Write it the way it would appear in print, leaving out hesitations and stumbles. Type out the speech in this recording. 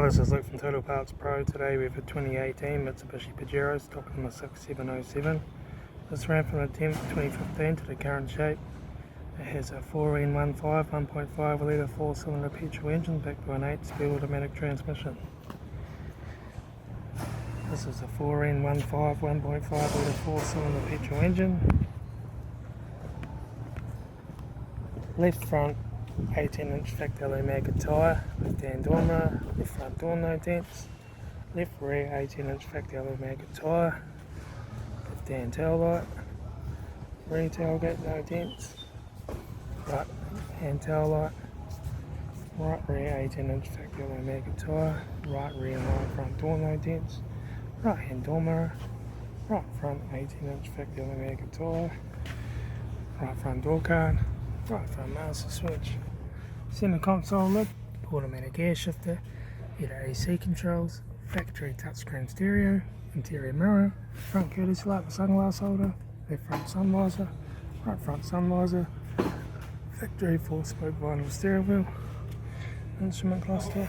this is Luke from Total Parts Pro. Today we have a 2018 Mitsubishi Pajero stock number 6707. This ran from the 10th 2015 to the current shape. It has a 4N15 1.5 litre 4-cylinder petrol engine backed by an 8-speed automatic transmission. This is a 4N15 1.5 litre 4-cylinder petrol engine. Left front 18-inch factory magga tyre, left hand door mirror, left front door no dents, left rear 18-inch factory magga tyre, left hand taillight, rear tailgate no dents, right hand taillight, right rear 18-inch factory magga tyre, right rear and right front door no dents, right hand door mirror, right front 18-inch factory magga tyre, right front door card, right front master switch, center console lid, automatic air shifter, heater AC controls, factory touchscreen stereo, interior mirror, front courtesy light with sunglass holder, left front sun visor, right front sun visor, factory 4-spoke vinyl steering wheel, instrument cluster,